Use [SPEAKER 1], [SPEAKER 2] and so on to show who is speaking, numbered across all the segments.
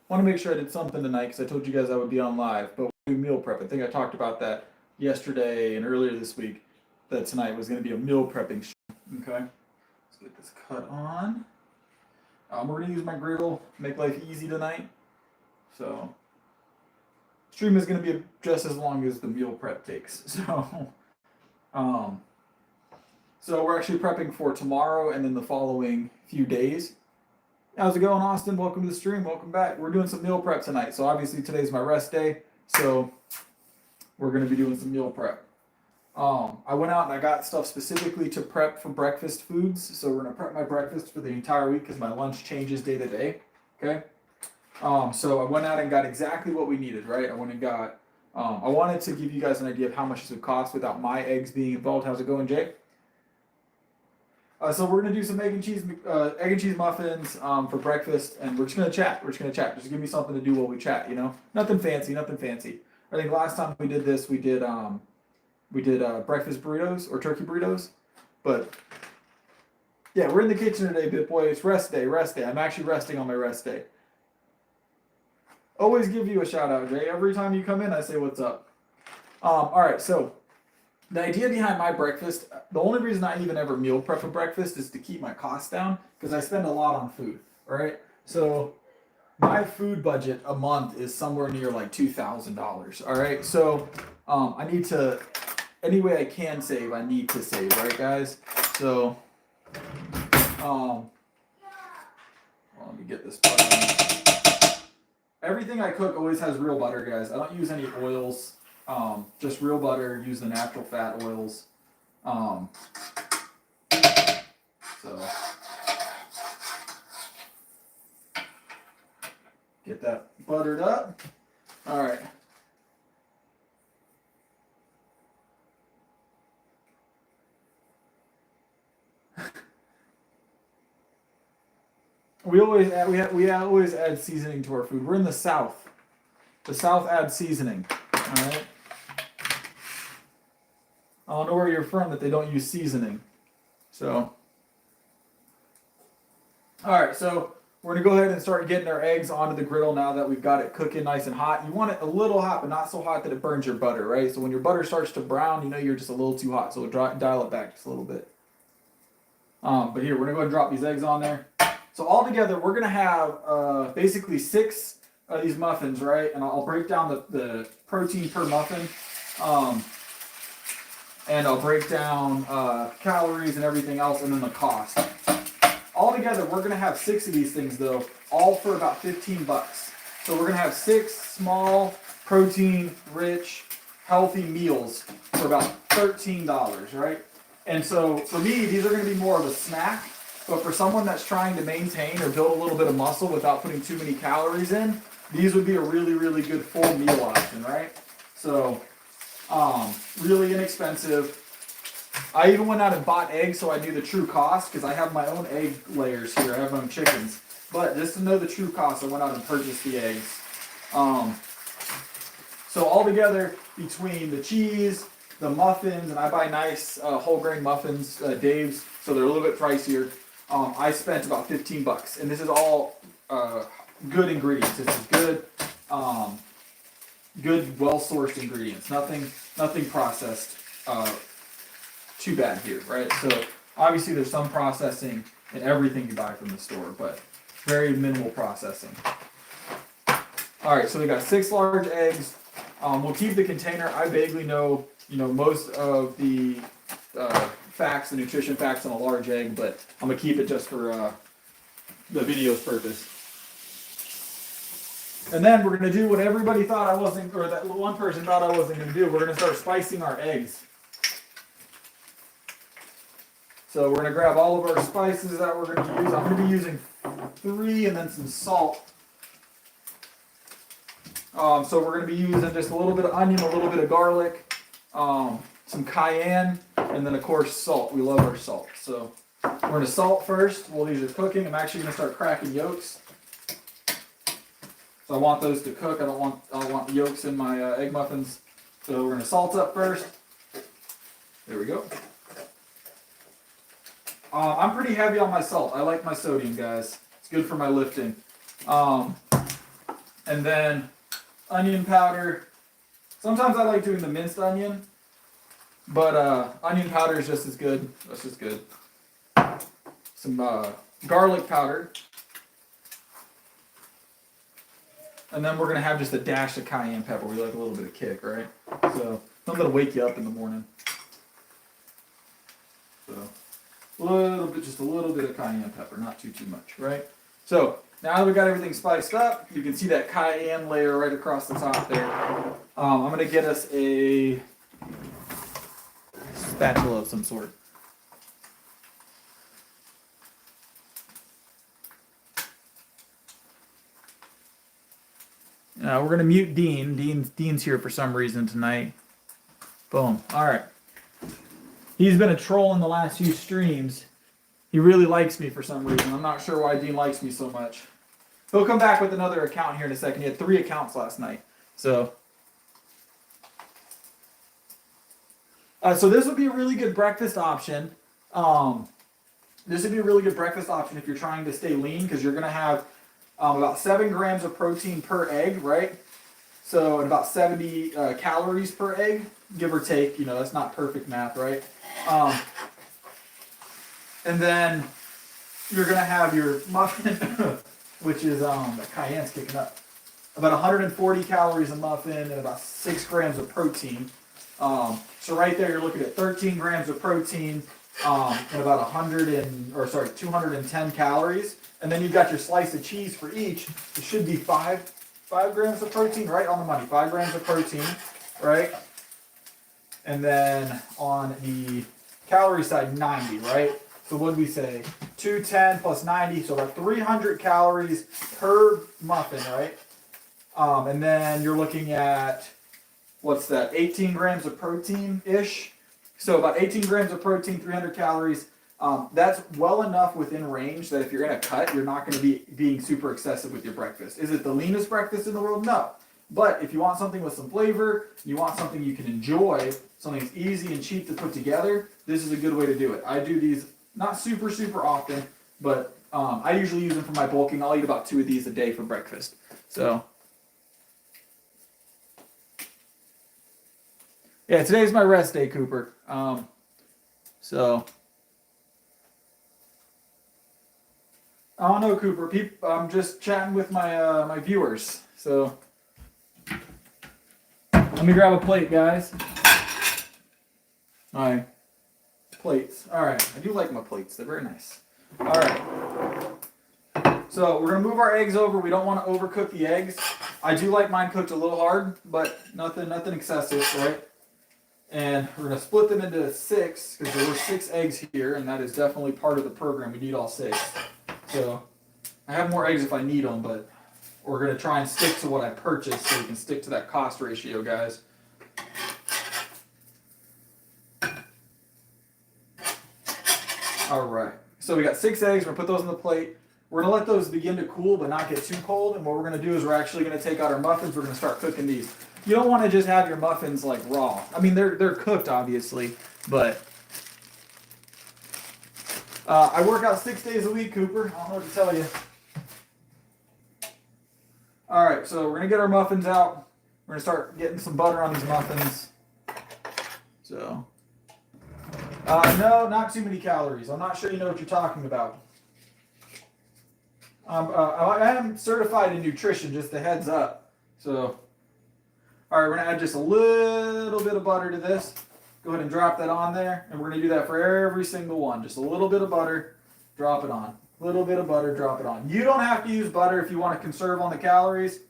[SPEAKER 1] want to make sure I did something tonight because I told you guys I would be on live, but we'll do meal prep. I think I talked about that yesterday and earlier this week, that tonight was going to be a meal prepping stream. Okay, let's get this cut on. We're going to use my griddle, make life easy tonight. So, stream is going to be just as long as the meal prep takes. Um, so we're actually prepping for tomorrow and then the following few days. How's it going, Austin? Welcome to the stream. Welcome back. We're doing some meal prep tonight. So obviously today's my rest day. So we're going to be doing some meal prep. I went out and I got stuff specifically to prep for breakfast foods. So we're going to prep my breakfast for the entire week because my lunch changes day to day. Okay. So I went out and got exactly what we needed, right? I went and got, I wanted to give you guys an idea of how much this would cost without my eggs being involved. How's it going, Jay? So we're gonna do some egg and cheese muffins for breakfast, and we're just gonna chat. We're just gonna chat. Just give me something to do while we chat. You know, nothing fancy, nothing fancy. I think last time we did this, we did breakfast burritos or turkey burritos, but yeah, we're in the kitchen today, Bit Boy. It's rest day, rest day. I'm actually resting on my rest day. Always give you a shout out, Jay. Every time you come in, I say what's up. All right, so. The idea behind my breakfast, the only reason I even ever meal prep for breakfast is to keep my costs down because I spend a lot on food, right? So my food budget a month is somewhere near like $2,000, all right? So I need to, any way I can save, I need to save, right, guys? So let me get this butter. Everything I cook always has real butter, guys. I don't use any oils. Just real butter, use the natural fat oils. So get that buttered up. All right. We always add seasoning to our food. We're in the South. The South adds seasoning. All right. I don't know where you're from that they don't use seasoning. So, all right, so we're gonna go ahead and start getting our eggs onto the griddle now that we've got it cooking nice and hot. You want it a little hot, but not so hot that it burns your butter, right? So when your butter starts to brown, you know you're just a little too hot. So dial it back just a little bit. But here, we're gonna go ahead and drop these eggs on there. So all together, we're gonna have basically 6 of these muffins, right? And I'll break down the protein per muffin. And I'll break down calories and everything else, and then the cost. Altogether, we're gonna have 6 of these things though, all for about 15 bucks. So we're gonna have 6 small, protein-rich, healthy meals for about $13, right? And so for me, these are gonna be more of a snack, but for someone that's trying to maintain or build a little bit of muscle without putting too many calories in, these would be a really, really good full meal option, right? So, really inexpensive. I even went out and bought eggs so I knew the true cost because I have my own egg layers here. I have my own chickens. But just to know the true cost, I went out and purchased the eggs. So altogether, between the cheese, the muffins, and I buy nice whole grain muffins, Dave's, so they're a little bit pricier. I spent about 15 bucks. And this is all good ingredients. This is good. Good, well-sourced ingredients. Nothing processed too bad here, right? So obviously there's some processing in everything you buy from the store, but very minimal processing. All right, so we got 6 large eggs. We'll keep the container. I vaguely know, most of the facts, the nutrition facts on a large egg, but I'm gonna keep it just for the video's purpose. And then we're going to do what everybody thought I wasn't, or that one person thought I wasn't going to do. We're going to start spicing our eggs. So we're going to grab all of our spices that we're going to use. I'm going to be using 3 and then some salt. So we're going to be using just a little bit of onion, a little bit of garlic, some cayenne, and then of course salt. We love our salt. So we're going to salt first while these are cooking. I'm actually going to start cracking yolks. So I want those to cook. I don't want yolks in my egg muffins. So we're going to salt up first. There we go. I'm pretty heavy on my salt. I like my sodium, guys. It's good for my lifting. And then onion powder. Sometimes I like doing the minced onion, but onion powder is just as good. That's just good. Some garlic powder. And then we're going to have just a dash of cayenne pepper. We like a little bit of kick, right? So something to wake you up in the morning. So just a little bit of cayenne pepper, not too much, right? So now that we got everything spiced up, you can see that cayenne layer right across the top there. I'm going to get us a spatula of some sort. We're going to mute Dean. Dean's here for some reason tonight. Boom. All right. He's been a troll in the last few streams. He really likes me for some reason. I'm not sure why Dean likes me so much. He'll come back with another account here in a second. He had 3 accounts last night. So this would be a really good breakfast option. This would be a really good breakfast option if you're trying to stay lean, because you're going to have about 7 grams of protein per egg, right? So, and about 70 calories per egg, give or take. You know, that's not perfect math, right? And then you're going to have your muffin, which is, the cayenne's kicking up. About 140 calories a muffin and about 6 grams of protein. So right there, you're looking at 13 grams of protein and about 210 calories. And then you've got your slice of cheese for each. It should be 5 grams of protein, right on the money. 5 grams of protein, right? And then on the calorie side, 90, right? So what did we say? 210 plus 90, so about 300 calories per muffin, right? And then you're looking at, what's that, 18 grams of protein-ish. So about 18 grams of protein, 300 calories. That's well enough within range that if you're in a cut, you're not going to be being super excessive with your breakfast. Is it the leanest breakfast in the world? No. But if you want something with some flavor, you want something you can enjoy, something that's easy and cheap to put together, this is a good way to do it. I do these not super often, but I usually use them for my bulking. I'll eat about 2 of these a day for breakfast. So yeah, today's my rest day, Cooper. So I don't know, Cooper. I'm just chatting with my my viewers. So let me grab a plate, guys. All right, plates. All right, I do like my plates. They're very nice. All right. So we're gonna move our eggs over. We don't want to overcook the eggs. I do like mine cooked a little hard, but nothing excessive, right? And we're going to split them into 6, because there were 6 eggs here, and that is definitely part of the program. We need all 6. So I have more eggs if I need them, but we're going to try and stick to what I purchased so we can stick to that cost ratio, guys. All right. So we got 6 eggs. We're going to put those on the plate. We're going to let those begin to cool but not get too cold. And what we're going to do is we're actually going to take out our muffins. We're going to start cooking these. You don't want to just have your muffins like raw. I mean, they're cooked, obviously, but I work out 6 days a week, Cooper. I don't know what to tell you. All right, so we're going to get our muffins out. We're going to start getting some butter on these muffins. So, no, not too many calories. I'm not sure you know what you're talking about. I am certified in nutrition, just a heads up. So, all right, we're going to add just a little bit of butter to this. Go ahead and drop that on there. And we're going to do that for every single one. Just a little bit of butter, drop it on. A little bit of butter, drop it on. You don't have to use butter if you want to conserve on the calories.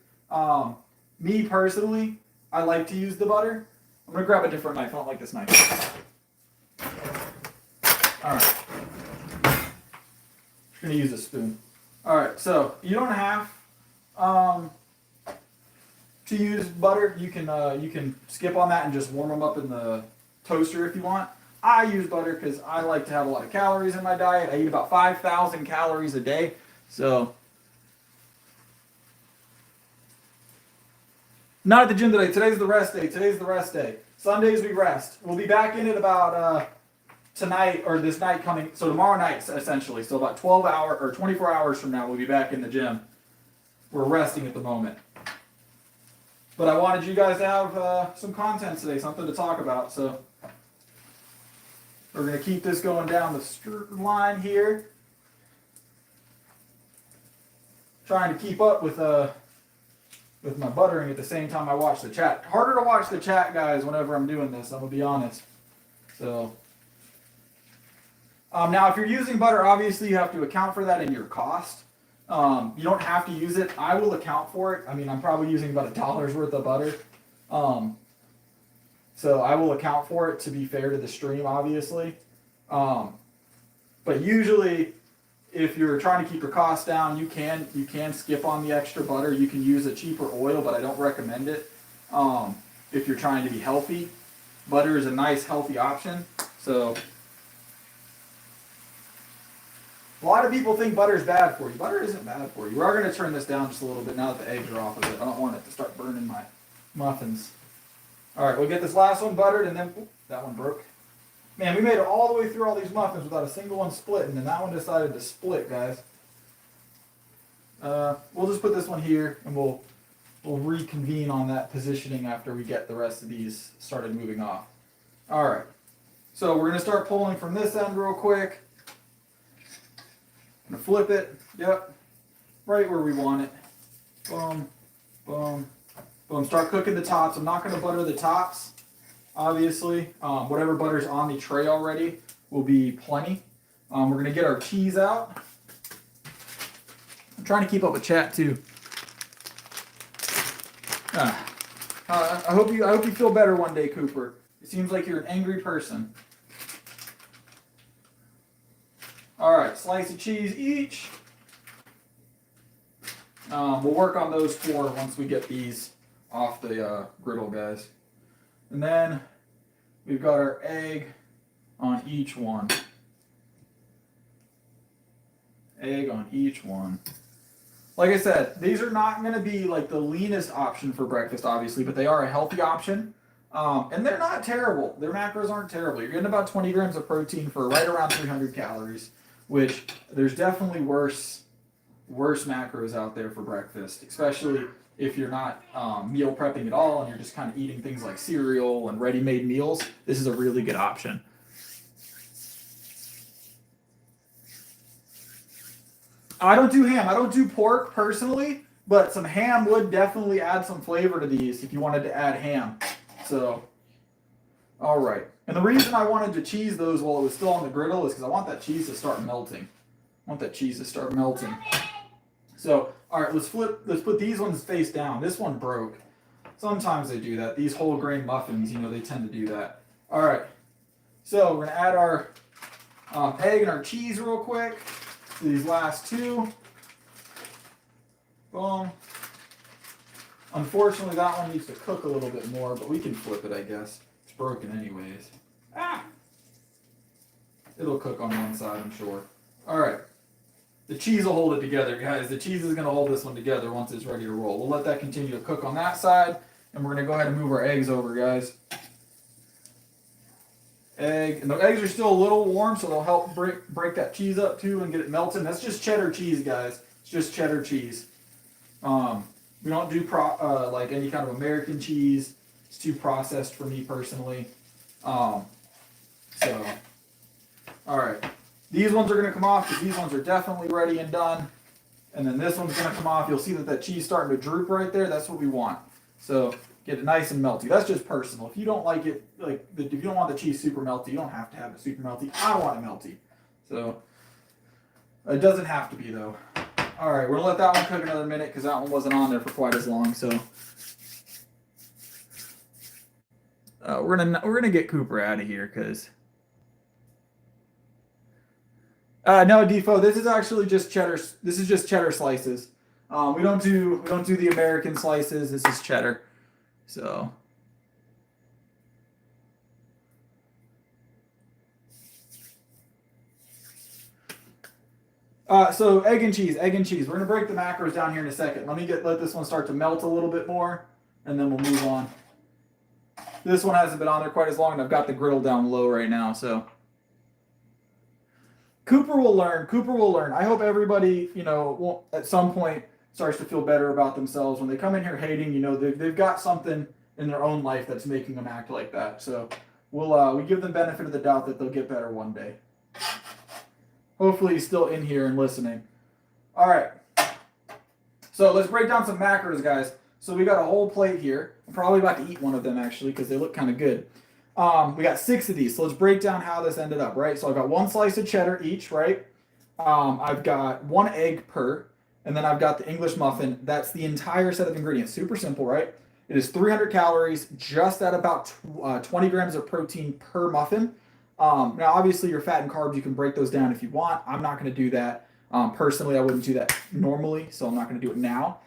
[SPEAKER 1] Me personally, I like to use the butter. I'm going to grab a different knife. I don't like this knife. All right. I'm going to use a spoon. All right, so you don't have to use butter. You can skip on that and just warm them up in the toaster if you want. I use butter because I like to have a lot of calories in my diet. I eat about 5,000 calories a day. So, not at the gym today. Today's the rest day. Sundays we rest. We'll be back in it about tonight or this night coming. So tomorrow night, essentially. So about 24 hours from now, we'll be back in the gym. We're resting at the moment. But I wanted you guys to have some content today, something to talk about. So we're going to keep this going down the line here. Trying to keep up with my buttering at the same time I watch the chat. Harder to watch the chat, guys, whenever I'm doing this, I'm going to be honest. So now if you're using butter, obviously you have to account for that in your cost. You don't have to use it. I will account for it. I mean, I'm probably using about $1 worth of butter. So I will account for it to be fair to the stream, obviously. But usually, if you're trying to keep your costs down, you can skip on the extra butter. You can use a cheaper oil, but I don't recommend it. If you're trying to be healthy, butter is a nice, healthy option. So a lot of people think butter is bad for you. Butter isn't bad for you. We are going to turn this down just a little bit now that the eggs are off of it. I don't want it to start burning my muffins. All right, we'll get this last one buttered, and then that one broke. Man, we made it all the way through all these muffins without a single one split, and then that one decided to split, guys. We'll just put this one here, and we'll reconvene on that positioning after we get the rest of these started moving off. All right, so we're going to start pulling from this end real quick. Gonna flip it, yep, right where we want it. Boom, boom, boom. Start cooking the tops. I'm not gonna butter the tops, obviously. Whatever butter's on the tray already will be plenty. We're gonna get our cheese out. I'm trying to keep up with chat too. I hope you feel better one day, Cooper. It seems like you're an angry person. All right, slice of cheese each. We'll work on those 4 once we get these off the griddle, guys. And then we've got our egg on each one. Egg on each one. Like I said, these are not going to be like the leanest option for breakfast, obviously, but they are a healthy option. And they're not terrible. Their macros aren't terrible. You're getting about 20 grams of protein for right around 300 calories. Which there's definitely worse macros out there for breakfast, especially if you're not meal prepping at all and you're just kind of eating things like cereal and ready-made meals. This is a really good option. I don't do ham. I don't do pork personally, but some ham would definitely add some flavor to these if you wanted to add ham. So, all right. And the reason I wanted to cheese those while it was still on the griddle is because I want that cheese to start melting. So, all right, let's put these ones face down. This one broke. Sometimes they do that. These whole grain muffins, they tend to do that. All right. So we're going to add our egg and our cheese real quick to these last 2. Boom. Unfortunately, that one needs to cook a little bit more, but we can flip it, I guess. It's broken anyways. It'll cook on one side, I'm sure. All right. The cheese will hold it together, guys. The cheese is going to hold this one together once it's ready to roll. We'll let that continue to cook on that side, and we're going to go ahead and move our eggs over, guys. And the eggs are still a little warm, so they'll help break that cheese up too and get it melted. That's just cheddar cheese, guys. It's just cheddar cheese. We don't do like any kind of American cheese. It's too processed for me personally. All right. These ones are going to come off because these ones are definitely ready and done. And then this one's going to come off. You'll see that cheese starting to droop right there. That's what we want. So get it nice and melty. That's just personal. If you don't like it, if you don't want the cheese super melty, you don't have to have it super melty. I want it melty. So it doesn't have to be though. All right, we're going to let that one cook another minute because that one wasn't on there for quite as long. So we're gonna get Cooper out of here because no, Defo, this is actually just cheddar. This is just cheddar slices. We don't do the American slices. This is cheddar. So so egg and cheese. We're gonna break the macros down here in a second. Let this one start to melt a little bit more, and then we'll move on. This one hasn't been on there quite as long, and I've got the griddle down low right now, so. Cooper will learn. I hope everybody, at some point starts to feel better about themselves. When they come in here hating, you know, they've got something in their own life that's making them act like that. So we give them benefit of the doubt that they'll get better one day. Hopefully he's still in here and listening. All right. So let's break down some macros, guys. So we got a whole plate here. I'm probably about to eat one of them, actually, because they look kind of good. We got 6 of these. So let's break down how this ended up, right? So I've got 1 slice of cheddar each, right? I've got 1 egg per, and then I've got the English muffin. That's the entire set of ingredients. Super simple, right? It is 300 calories, just at about 20 grams of protein per muffin. Now, obviously, your fat and carbs, you can break those down if you want. I'm not going to do that. Personally, I wouldn't do that normally, so I'm not going to do it now.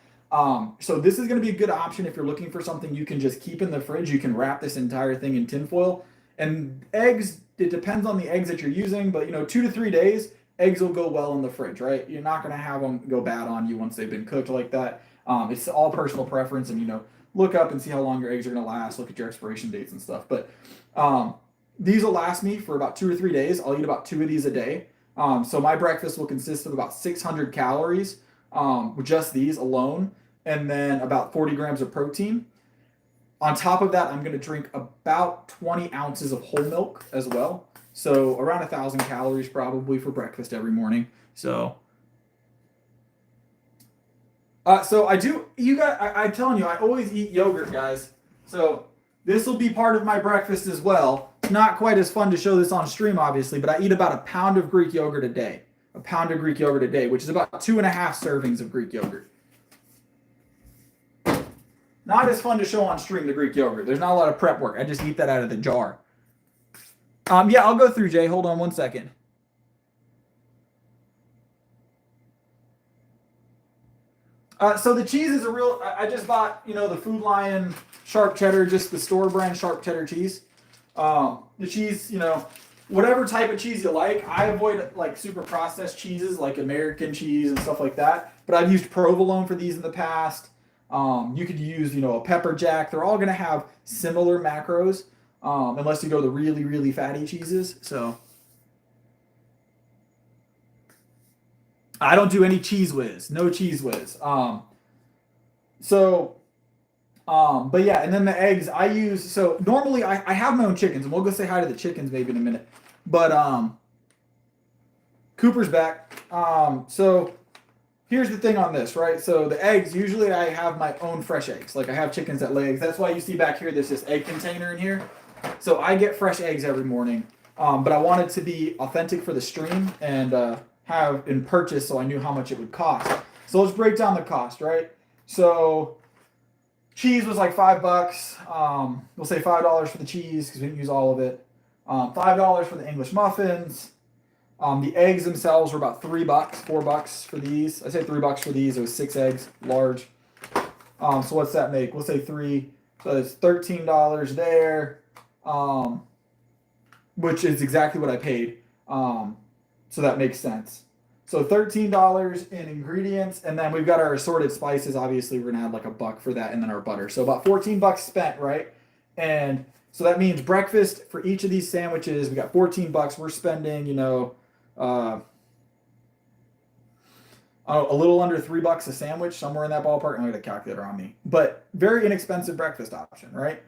[SPEAKER 1] So this is going to be a good option if you're looking for something you can just keep in the fridge. You can wrap this entire thing in tinfoil. And eggs, it depends on the eggs that you're using, but 2 to 3 days, eggs will go well in the fridge, right? You're not going to have them go bad on you once they've been cooked like that. It's all personal preference, and look up and see how long your eggs are going to last. Look at your expiration dates and stuff. But these will last me for about 2 or 3 days. I'll eat about 2 of these a day. So my breakfast will consist of about 600 calories with just these alone, and then about 40 grams of protein. On top of that, I'm going to drink about 20 ounces of whole milk as well. So around 1,000 calories probably for breakfast every morning. So I do, I'm telling you, I always eat yogurt, guys. So this will be part of my breakfast as well. It's not quite as fun to show this on stream, obviously, but I eat about a pound of Greek yogurt a day. A pound of Greek yogurt a day, which is about 2.5 servings of Greek yogurt. Not as fun to show on stream, the Greek yogurt. There's not a lot of prep work. I just eat that out of the jar. Yeah, I'll go through, Jay. Hold on 1 second. So the cheese is a real, I just bought, the Food Lion sharp cheddar, just the store brand sharp cheddar cheese. The cheese, whatever type of cheese you like. I avoid like super processed cheeses like American cheese and stuff like that. But I've used provolone for these in the past. You could use, a pepper jack. They're all going to have similar macros, unless you go the really, really fatty cheeses. So I don't do any cheese whiz. No cheese whiz. But yeah, and then the eggs I use. So normally I have my own chickens, and we'll go say hi to the chickens maybe in a minute. But Cooper's back. So here's the thing on this, right? So the eggs, usually I have my own fresh eggs. Like I have chickens that lay eggs. That's why you see back here there's this egg container in here. So I get fresh eggs every morning. But I wanted to be authentic for the stream and have in purchase, so I knew how much it would cost. So let's break down the cost, right? So cheese was like $5. We'll say $5 for the cheese because we didn't use all of it. $5 for the English muffins. The eggs themselves were about $3, $4 for these. I say $3 for these. It was 6 eggs, large. So what's that make? We'll say 3. So it's $13 there, which is exactly what I paid. So that makes sense. So $13 in ingredients, and then we've got our assorted spices. Obviously, we're gonna add like $1 for that, and then our butter. So about $14 spent, right? And so that means breakfast for each of these sandwiches. We got $14. We're spending, a little under $3 a sandwich, somewhere in that ballpark. I'm gonna get a calculator on me, but very inexpensive breakfast option, right?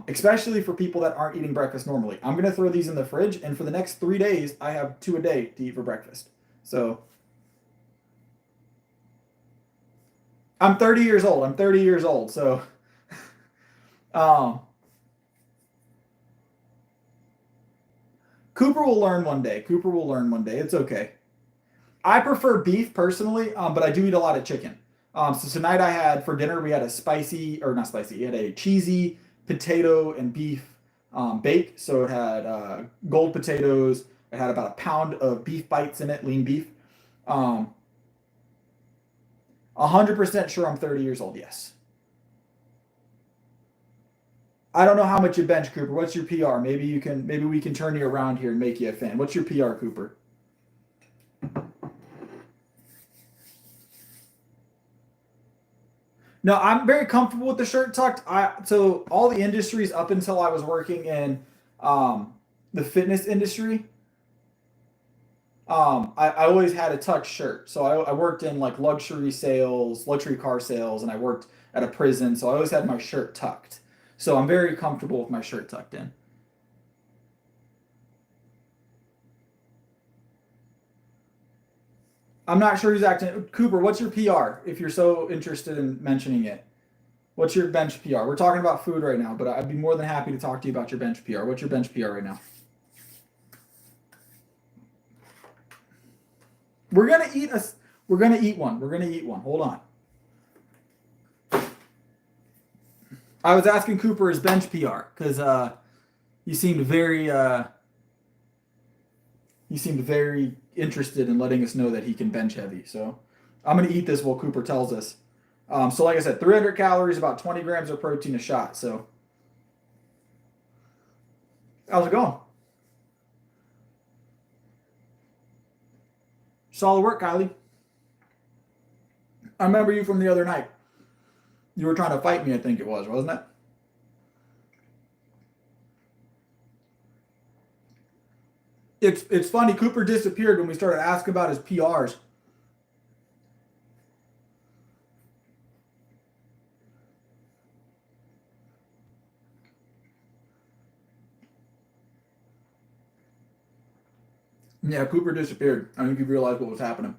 [SPEAKER 1] Especially for people that aren't eating breakfast normally. I'm gonna throw these in the fridge, and for the next 3 days, I have 2 a day to eat for breakfast. So I'm 30 years old. So Cooper will learn one day. It's okay. I prefer beef personally, but I do eat a lot of chicken. So tonight I had for dinner, we had a cheesy potato and beef bake. So it had gold potatoes. It had about a pound of beef bites in it, lean beef. 100% sure I'm 30 years old, yes. I don't know how much you bench, Cooper. What's your PR? Maybe we can turn you around here and make you a fan. What's your PR, Cooper? No, I'm very comfortable with the shirt tucked. So all the industries up until I was working in the fitness industry, I always had a tucked shirt. So I worked in like luxury sales, luxury car sales, and I worked at a prison. So I always had my shirt tucked. So I'm very comfortable with my shirt tucked in. I'm not sure he's acting. Cooper, what's your PR if you're so interested in mentioning it? What's your bench PR? We're talking about food right now, but I'd be more than happy to talk to you about your bench PR. What's your bench PR right now? We're gonna eat a. We're gonna eat one. We're gonna eat one. Hold on. I was asking Cooper his bench PR because he seemed very interested in letting us know that he can bench heavy. So I'm gonna eat this while Cooper tells us. So like I said, 300 calories, about 20 grams of protein a shot. So how's it going? Solid work, Kylie. I remember you from the other night. You were trying to fight me, I think it was, wasn't it? It's funny. Cooper disappeared when we started asking about his PRs. Yeah, Cooper disappeared. I think he realized what was happening.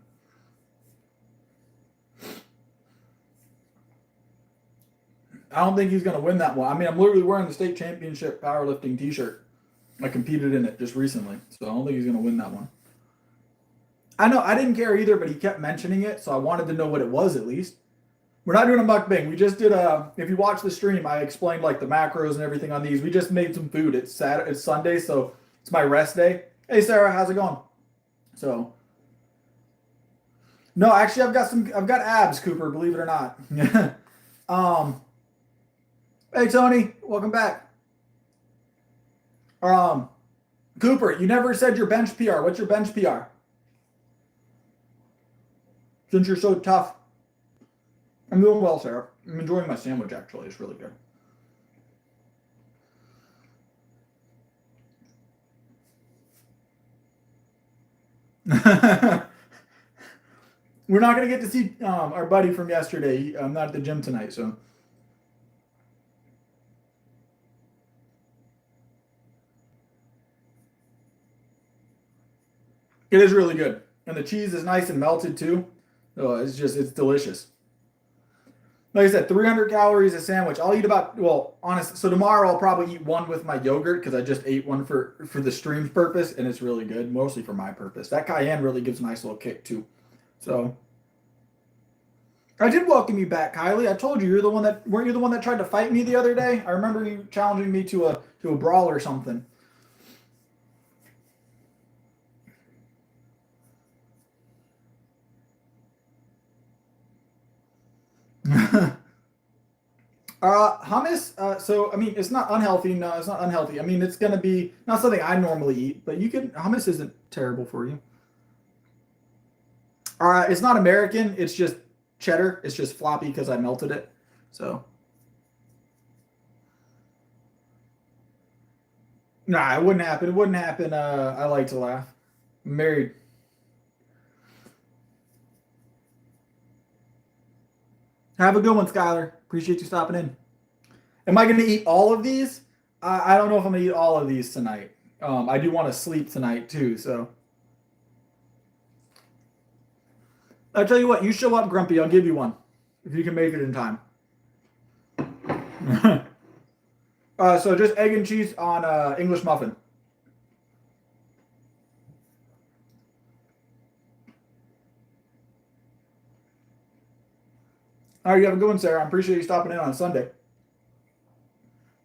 [SPEAKER 1] I don't think he's going to win that one. I mean, I'm literally wearing the state championship powerlifting T-shirt. I competed in it just recently, so I don't think he's going to win that one. I know I didn't care either, but he kept mentioning it, so I wanted to know what it was at least. We're not doing a mukbang. We just did a. If you watch the stream, I explained like the macros and everything on these. We just made some food. It's Saturday. It's Sunday, so it's my rest day. Hey Sarah, how's it going? So no, actually, I've got some. I've got abs, Cooper. Believe it or not. um. Hey Tony, welcome back. Um, Cooper, you never said your bench PR. What's your bench PR? Since you're so tough. I'm doing well, Sarah. I'm enjoying my sandwich actually. It's really good. We're not gonna get to see our buddy from yesterday. I'm not at the gym tonight, so it is really good. And the cheese is nice and melted too. Oh, it's delicious. Like I said, 300 calories a sandwich. I'll eat about honest. So tomorrow I'll probably eat one with my yogurt because I just ate one for the stream's purpose, and it's really good, mostly for my purpose. That cayenne really gives a nice little kick too. So I did welcome you back, Kylie. I told you weren't you the one that tried to fight me the other day? I remember you challenging me to a brawl or something. Hummus. So I mean, it's not unhealthy. No, it's not unhealthy. I mean, it's gonna be not something I normally eat, but you can. Hummus isn't terrible for you. It's not American. It's just cheddar. It's just floppy because I melted it. So nah, it wouldn't happen. It wouldn't happen. I like to laugh. I'm married. Have a good one, Skylar. Appreciate you stopping in. Am I going to eat all of these? I don't know if I'm going to eat all of these tonight. I do want to sleep tonight too. So I'll tell you what. You show up, Grumpy. I'll give you one if you can make it in time. So just egg and cheese on English muffin. All right, you have a good one, Sarah. I appreciate you stopping in on Sunday.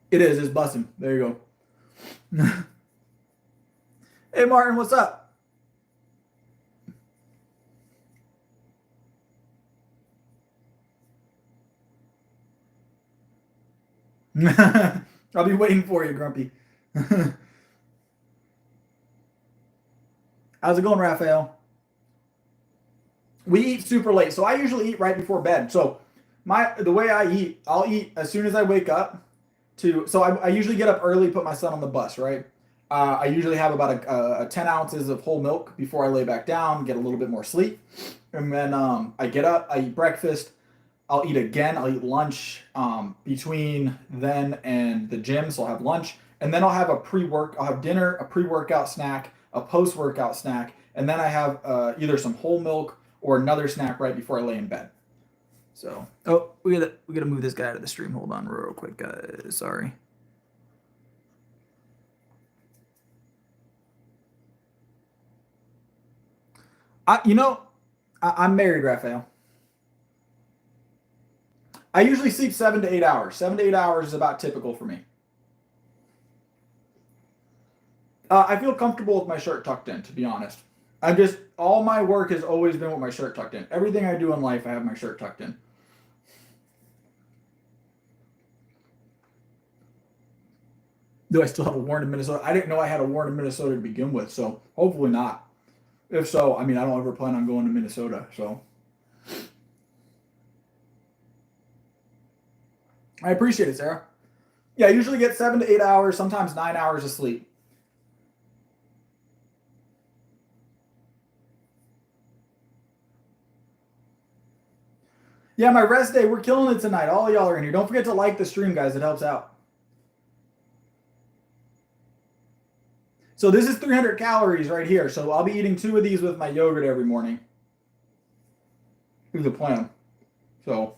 [SPEAKER 1] It is. It's busting. There you go. Hey, Martin, what's up? I'll be waiting for you, Grumpy. How's it going, Raphael? We eat super late, so I usually eat right before bed. So the way I eat, I'll eat as soon as I wake up. I usually get up early, put my son on the bus, right? I usually have about a 10 ounces of whole milk before I lay back down, get a little bit more sleep. And then I get up, I eat breakfast. I'll eat again. I'll eat lunch between then and the gym. So I'll have lunch. And then I'll have I'll have dinner, a pre-workout snack, a post-workout snack. And then I have either some whole milk or another snack right before I lay in bed. So, oh, we gotta move this guy out of the stream. Hold on real quick, guys. Sorry. I'm married, Raphael. I usually sleep 7 to 8 hours. 7 to 8 hours is about typical for me. I feel comfortable with my shirt tucked in, to be honest. All my work has always been with my shirt tucked in. Everything I do in life, I have my shirt tucked in. Do I still have a warrant in Minnesota? I didn't know I had a warrant in Minnesota to begin with, so hopefully not. If so, I mean, I don't ever plan on going to Minnesota, so. I appreciate it, Sarah. Yeah, I usually get 7 to 8 hours, sometimes 9 hours of sleep. Yeah, my rest day, we're killing it tonight. All y'all are in here. Don't forget to like the stream, guys. It helps out. So this is 300 calories right here. So I'll be eating 2 of these with my yogurt every morning. Here's the plan. So.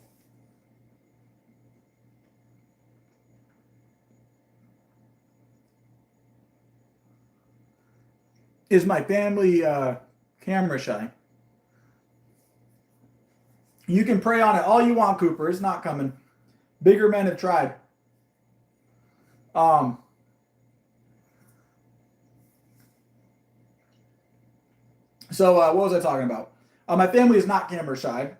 [SPEAKER 1] Is my family camera shy? You can pray on it all you want, Cooper. It's not coming. Bigger men have tried. So what was I talking about? My family is not camera shy.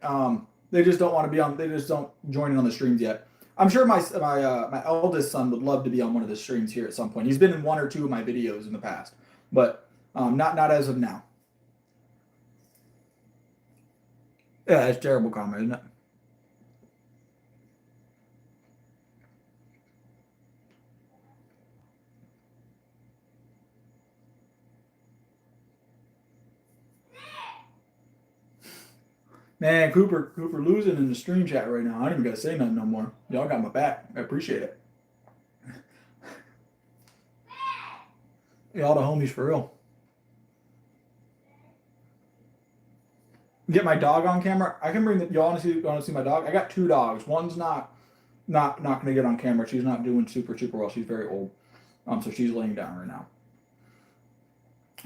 [SPEAKER 1] They just don't want to be on. They just don't join in on the streams yet. I'm sure my eldest son would love to be on one of the streams here at some point. He's been in 1 or 2 of my videos in the past, but not as of now. Yeah, that's a terrible comment, isn't it? Man, Cooper losing in the stream chat right now. I don't even gotta say nothing no more. Y'all got my back. I appreciate it. Y'all the homies for real. Get my dog on camera. I can bring the. Y'all want to see my dog? I got 2 dogs. One's not gonna get on camera. She's not doing super well. She's very old. So she's laying down right now.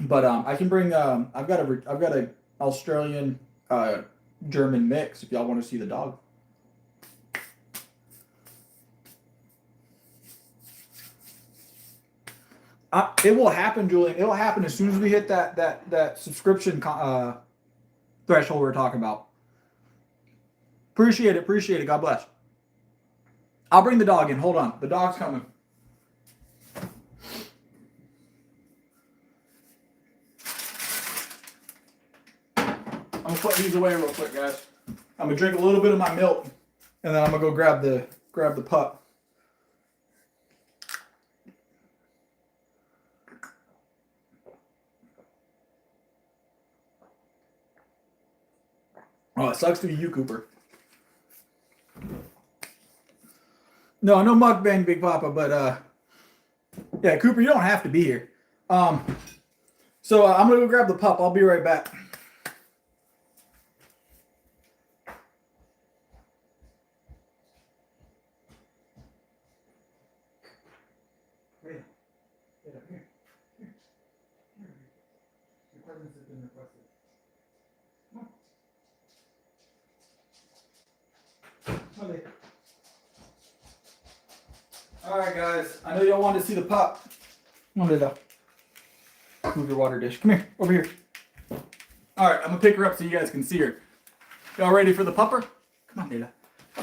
[SPEAKER 1] But I can bring. I've got a Australian German mix if y'all want to see the dog. It will happen, Julian. It will happen as soon as we hit that subscription threshold we're talking about. Appreciate it. God bless. I'll bring the dog in. Hold on. The dog's coming. I'm gonna put these away real quick, guys. I'm gonna drink a little bit of my milk, and then I'm gonna go grab the pup. Oh, it sucks to be you, Cooper. No mukbang, Big Papa, but yeah, Cooper, you don't have to be here. So I'm gonna go grab the pup. I'll be right back. Get up here. Here. Your presence has been requested. Come on. All right, guys. I know y'all wanted to see the pup. Come on, Lila. Move your water dish. Come here. Over here. All right, I'm gonna pick her up so you guys can see her. Y'all ready for the pupper? Come on, Lila.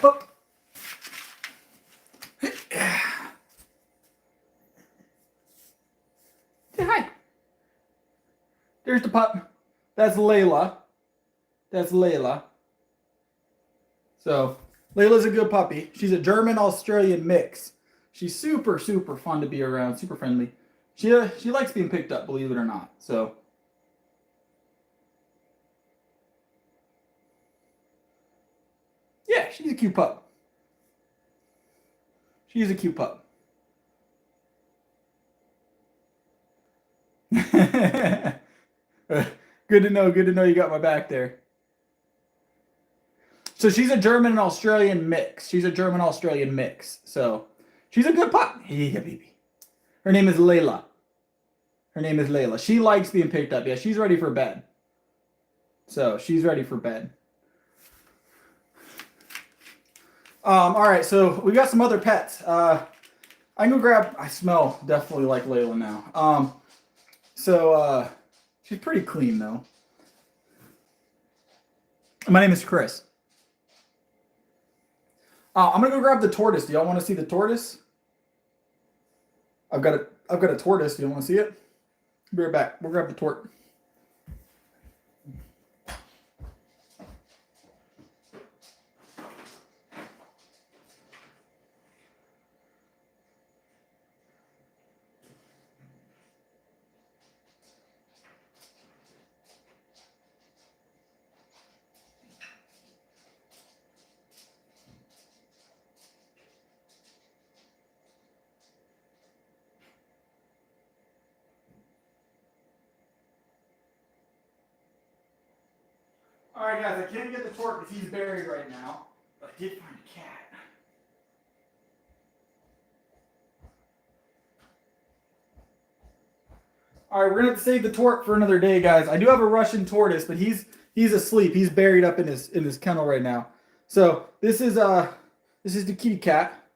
[SPEAKER 1] Up. Say hi. There's the pup. That's Layla. So, Layla's a good puppy. She's a German-Australian mix. She's super fun to be around, super friendly. She likes being picked up, believe it or not. So yeah, she's a cute pup. She's a cute pup. Good to know. Good to know you got my back there. So she's a German and Australian mix. She's a German Australian mix. So she's a good pup. Yeah, baby. Her name is Layla. Her name is Layla. She likes being picked up. Yeah, she's ready for bed. So she's ready for bed. All right, so we got some other pets. I can go grab. I smell definitely like Layla now. So she's pretty clean though. My name is Chris. I'm gonna go grab the tortoise. Do y'all want to see the tortoise? I've got a tortoise. Do you want to see it? Be right back. We'll grab the tort. All right, guys. I can't get the tort because he's buried right now, but I did find a cat. All right, we're gonna have to save the tort for another day, guys. I do have a Russian tortoise, but he's asleep. He's buried up in his kennel right now. So this is the kitty cat.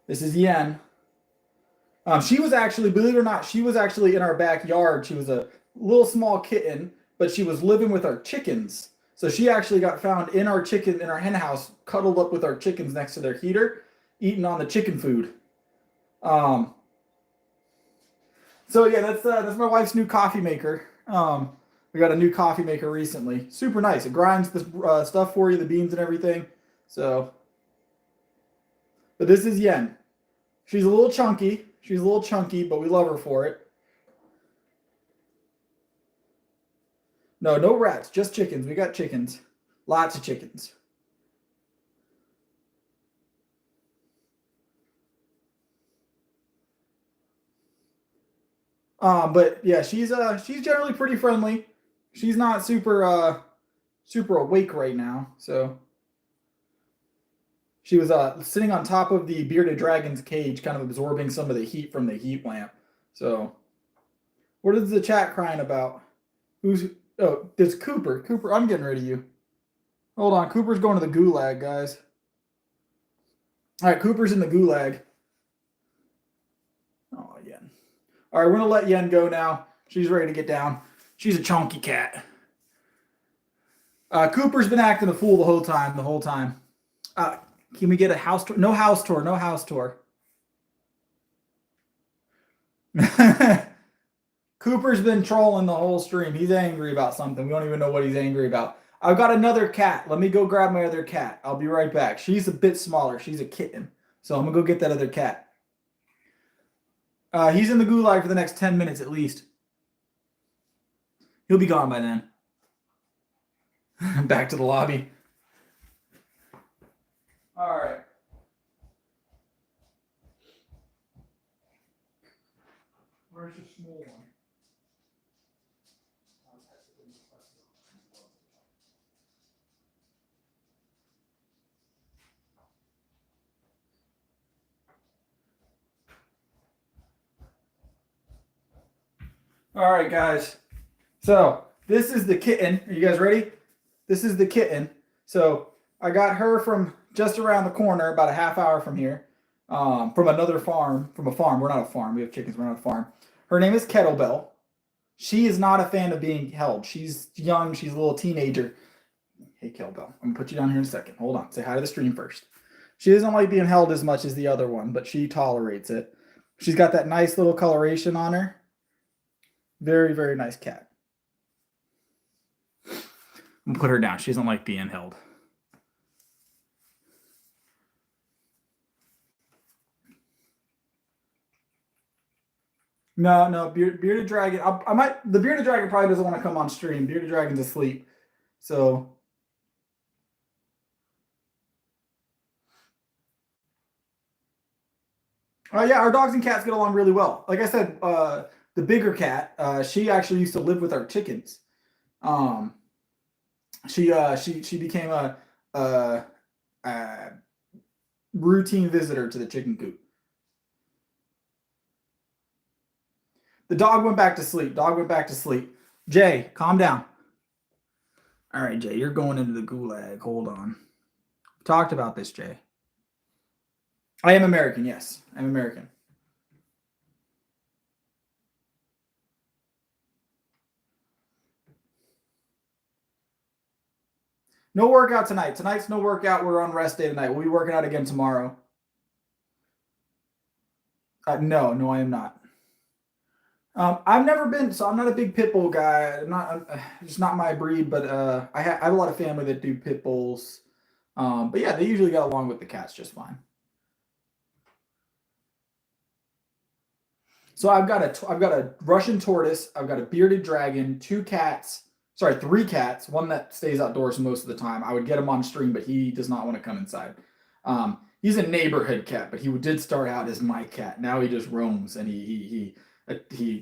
[SPEAKER 1] This is Yen. She was actually, believe it or not, she was actually in our backyard. She was a little small kitten, but she was living with our chickens. So she actually got found in our hen house, cuddled up with our chickens next to their heater, eating on the chicken food. So yeah, that's my wife's new coffee maker. We got a new coffee maker recently. Super nice. It grinds the stuff for you, the beans and everything. So, but this is Yen. She's a little chunky. But we love her for it. No rats, just chickens. We got chickens. Lots of chickens. But yeah, she's generally pretty friendly. She's not super awake right now, so she was sitting on top of the bearded dragon's cage, kind of absorbing some of the heat from the heat lamp. So, what is the chat crying about? It's Cooper. Cooper, I'm getting rid of you. Hold on, Cooper's going to the gulag, guys. All right, Cooper's in the gulag. Oh, Yen. All right, we're gonna let Yen go now. She's ready to get down. She's a chunky cat. Cooper's been acting a fool the whole time. Can we get a house tour? No house tour. Cooper's been trolling the whole stream. He's angry about something. We don't even know what he's angry about. I've got another cat. Let me go grab my other cat. I'll be right back. She's a bit smaller. She's a kitten. So I'm going to go get that other cat. He's in the gulag for the next 10 minutes at least. He'll be gone by then. Back to the lobby. All right. Where's the small one? All right, guys. So this is the kitten. Are you guys ready? This is the kitten. So I got her from just around the corner, about a half hour from here, from another farm, from a farm. We're not a farm. We have chickens. We're not a farm. Her name is Kettlebell. She is not a fan of being held. She's young. She's a little teenager. Hey, Kettlebell. I'm going to put you down here in a second. Hold on. Say hi to the stream first. She doesn't like being held as much as the other one, but she tolerates it. She's got that nice little coloration on her. Very, very nice cat. I'm going to put her down. She doesn't like being held. No, no, bearded dragon. I might. The bearded dragon probably doesn't want to come on stream. Bearded dragon's asleep. So, yeah, our dogs and cats get along really well. Like I said, the bigger cat, she actually used to live with our chickens. Um, she became a, a routine visitor to the chicken coop. The dog went back to sleep. Dog went back to sleep. Jay, calm down. All right, Jay, you're going into the gulag. Hold on. Talked about this, Jay. I am American. Yes, I'm American. No workout tonight. Tonight's no workout. We're on rest day tonight. We'll be working out again tomorrow. No, no, I am not. I've never been, so I'm not a big pit bull guy. I'm not, it's not my breed, but I have a lot of family that do pit bulls. But yeah, they usually get along with the cats just fine. So I've got a Russian tortoise, I've got a bearded dragon, two cats, sorry, three cats, one that stays outdoors most of the time. I would get him on stream, but he does not want to come inside. He's a neighborhood cat, but he did start out as my cat. Now he just roams and he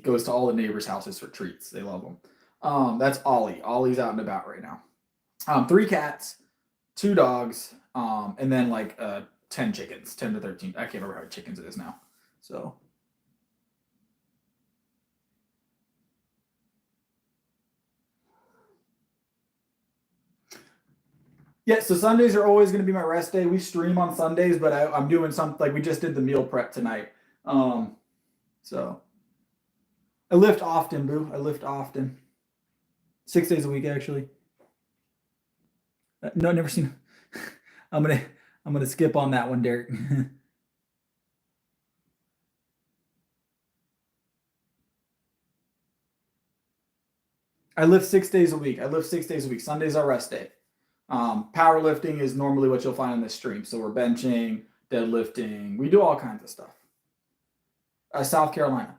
[SPEAKER 1] goes to all the neighbors' houses for treats. They love him. That's Ollie. Ollie's out and about right now. Three cats, two dogs, and then like 10 chickens, 10 to 13. I can't remember how many chickens it is now. So yeah, so Sundays are always going to be my rest day. We stream on Sundays, but I'm doing something like we just did the meal prep tonight. So I lift often, boo. I lift often. 6 days a week, actually. No, never seen. I'm gonna I'm gonna skip on that one, Derek. I lift 6 days a week. I lift 6 days a week. Sunday's our rest day. Powerlifting is normally what you'll find on this stream. So we're benching, deadlifting. We do all kinds of stuff. South Carolina.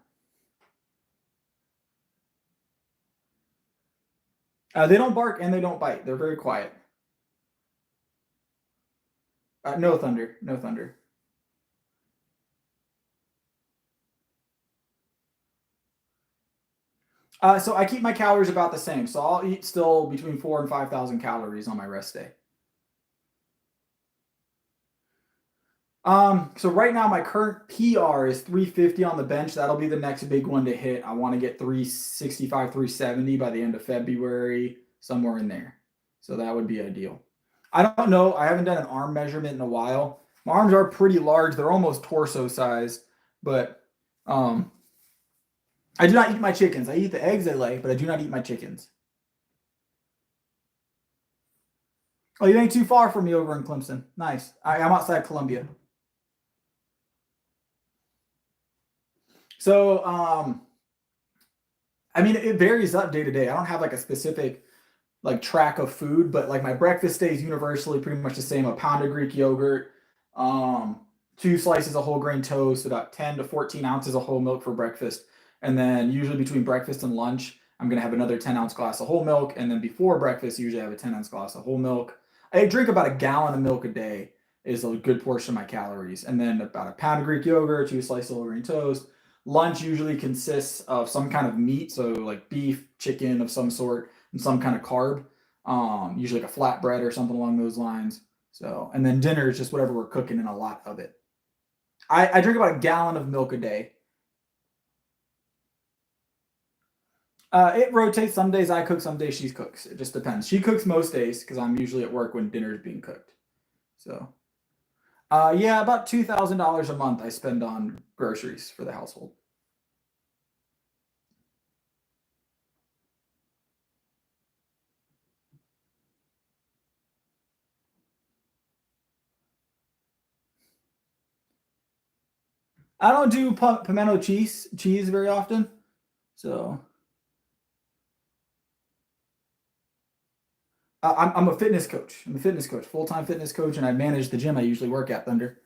[SPEAKER 1] They don't bark and they don't bite. They're very quiet. No thunder. No thunder. So I keep my calories about the same. So I'll eat still between 4,000 and 5,000 calories on my rest day. So right now my current PR is 350 on the bench. That'll be the next big one to hit. I want to get 365, 370 by the end of February, somewhere in there. So that would be ideal. I don't know. I haven't done an arm measurement in a while. My arms are pretty large. They're almost torso size, but I do not eat my chickens. I eat the eggs they lay, but I do not eat my chickens. Oh, you ain't too far from me over in Clemson. Nice. I'm outside Columbia. So, I mean, it varies up day to day. I don't have like a specific like track of food, but like my breakfast stays universally pretty much the same: a pound of Greek yogurt, two slices of whole grain toast, about 10 to 14 ounces of whole milk for breakfast, and then usually between breakfast and lunch, I'm gonna have another 10-ounce glass of whole milk, and then before breakfast, usually I have a 10-ounce glass of whole milk. I drink about a gallon of milk a day is a good portion of my calories, and then about a pound of Greek yogurt, two slices of whole grain toast. Lunch usually consists of some kind of meat, so like beef, chicken of some sort, and some kind of carb, usually like a flatbread or something along those lines. So, and then dinner is just whatever we're cooking and a lot of it. I drink about a gallon of milk a day. It rotates. Some days I cook, some days she cooks. It just depends. She cooks most days because I'm usually at work when dinner is being cooked. So, yeah, about $2,000 a month I spend on groceries for the household. I don't do pimento cheese very often. So I'm a fitness coach. I'm a fitness coach, full-time fitness coach, and I manage the gym I usually work at, Thunder.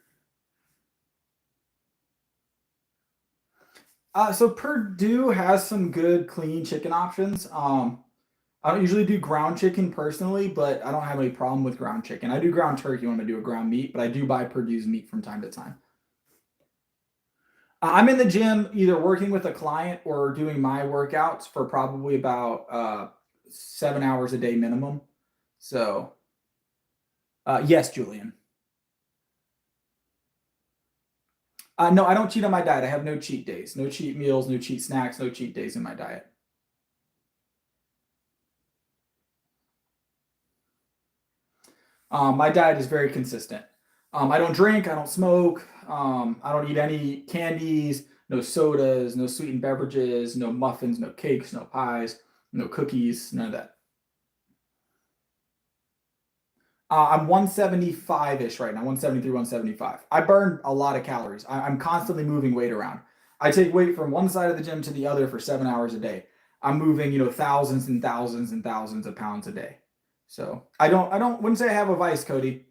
[SPEAKER 1] So Purdue has some good clean chicken options. I don't usually do ground chicken personally, but I don't have any problem with ground chicken. I do ground turkey when I do a ground meat, but I do buy Purdue's meat from time to time. I'm in the gym either working with a client or doing my workouts for probably about 7 hours a day minimum. So, yes, Julian. No, I don't cheat on my diet. I have no cheat days, no cheat meals, no cheat snacks, no cheat days in my diet. My diet is very consistent. I don't drink, I don't smoke, I don't eat any candies, no sodas, no sweetened beverages, no muffins, no cakes, no pies, no cookies, none of that. I'm 175 ish right now, 173, 175. I burn a lot of calories. I'm constantly moving weight around. I take weight from one side of the gym to the other for 7 hours a day. I'm moving, thousands and thousands and thousands of pounds a day. So wouldn't say I have a vice, Cody.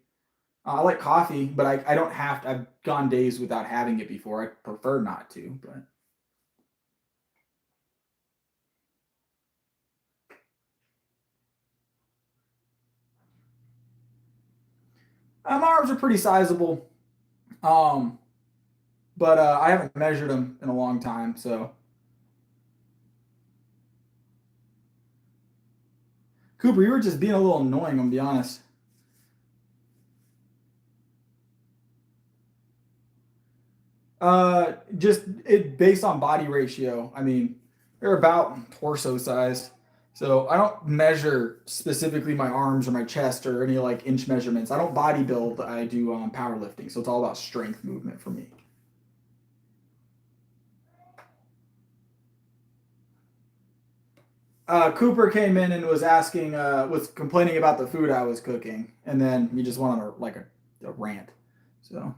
[SPEAKER 1] I like coffee, but I don't have to. I've gone days without having it before. I prefer not to, but my arms are pretty sizable. Um, but I haven't measured them in a long time. So, Cooper, you were just being a little annoying. I'm gonna be honest. Just it based on body ratio. I mean, they're about torso size. So I don't measure specifically my arms or my chest or any like inch measurements. I don't body build. I do powerlifting. So it's all about strength movement for me. Cooper came in and was asking, was complaining about the food I was cooking, and then he just went on a rant. So,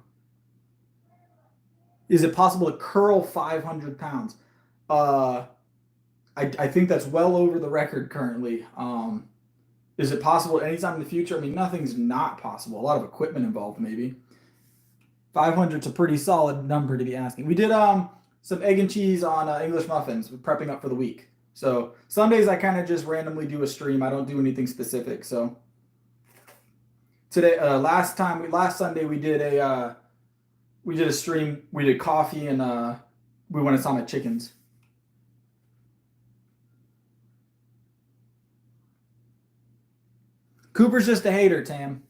[SPEAKER 1] is it possible to curl 500 pounds? Uh, I think that's well over the record currently. Is it possible anytime in the future? I mean, nothing's not possible. A lot of equipment involved, maybe. 500 is a pretty solid number to be asking. We did some egg and cheese on English muffins, prepping up for the week. So Sundays I kind of just randomly do a stream. I don't do anything specific. So today, last Sunday we did a stream. We did coffee and we went and saw my chickens. Cooper's just a hater, Tam.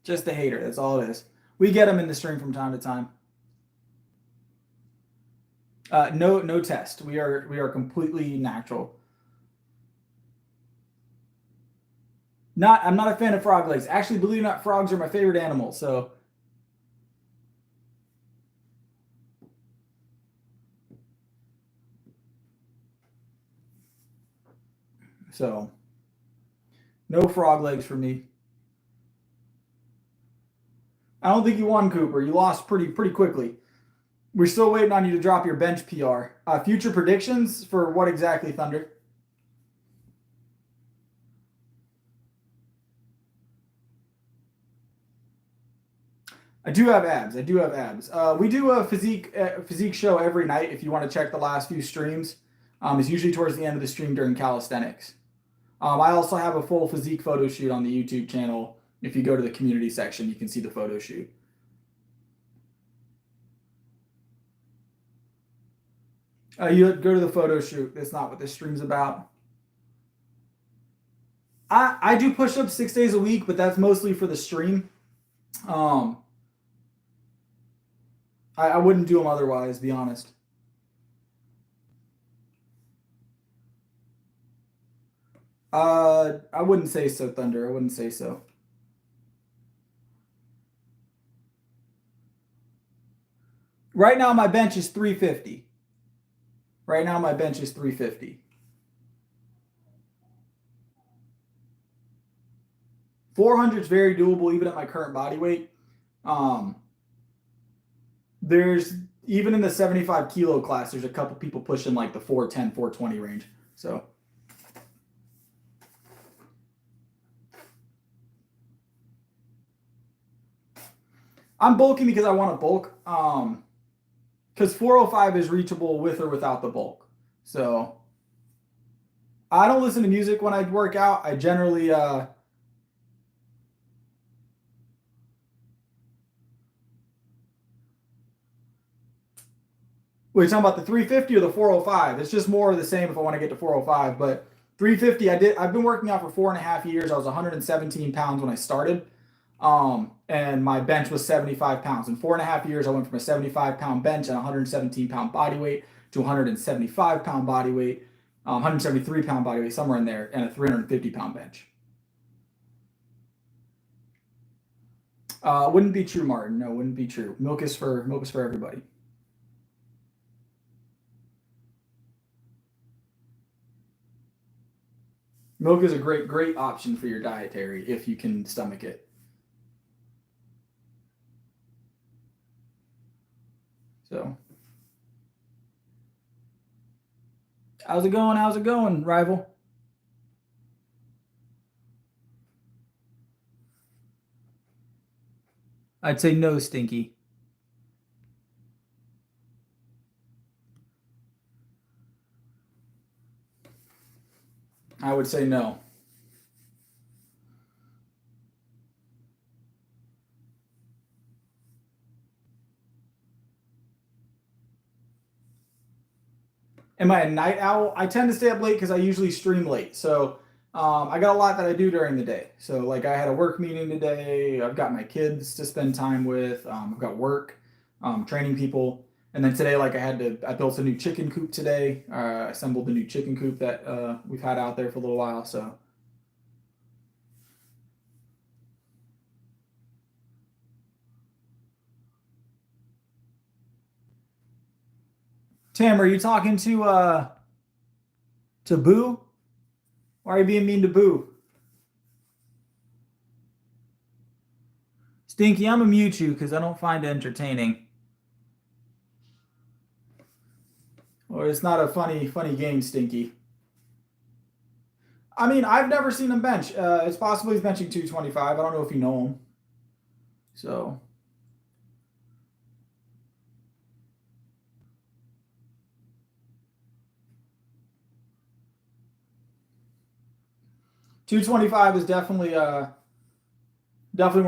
[SPEAKER 1] Just a hater. That's all it is. We get him in the stream from time to time. No test. We are completely natural. I'm not a fan of frog legs. Actually, believe it or not, frogs are my favorite animal. So no frog legs for me. I don't think you won, Cooper. You lost pretty quickly. We're still waiting on you to drop your bench PR. Future predictions for what exactly, Thunder? I do have abs. I do have abs. We do a physique show every night. If you want to check the last few streams, it's usually towards the end of the stream during calisthenics. I also have a full physique photo shoot on the YouTube channel. If you go to the community section, you can see the photo shoot. You go to the photo shoot. That's not what this stream's about. I do push ups 6 days a week, but that's mostly for the stream. Um, I wouldn't do them otherwise, be honest. I wouldn't say so, Thunder. I wouldn't say so. Right now, my bench is 350. Right now, my bench is 350. 400 is very doable, even at my current body weight. Um, there's even in the 75 kilo class, there's a couple people pushing like the 410, 420 range. So I'm bulking because I want to bulk. because 405 is reachable with or without the bulk. So I don't listen to music when I work out. I generally Wait, talking about the 350 or the 405? It's just more of the same if I want to get to 405. But 350, I've been working out for 4.5 years. I was 117 pounds when I started. And my bench was 75 pounds. In 4.5 years, I went from a 75-pound bench and 117-pound body weight to 175-pound body weight, 173-pound body weight, somewhere in there, and a 350-pound bench. Wouldn't be true, Martin. No, wouldn't be true. Milk is for everybody. Milk is a great option for your dietary if you can stomach it. So, how's it going? How's it going, rival? I'd say no, Stinky. I would say no. Am I a night owl? I tend to stay up late because I usually stream late. So I got a lot that I do during the day. So like I had a work meeting today. I've got my kids to spend time with. I've got work, training people, and then today like I built a new chicken coop today. Assembled a new chicken coop that we've had out there for a little while. So Tam, are you talking to Boo? Why are you being mean to Boo? Stinky, I'm gonna mute you because I don't find it entertaining. Or it's not a funny game, Stinky. I mean, I've never seen him bench. It's possible he's benching 225. I don't know if you know him. So 225 is definitely one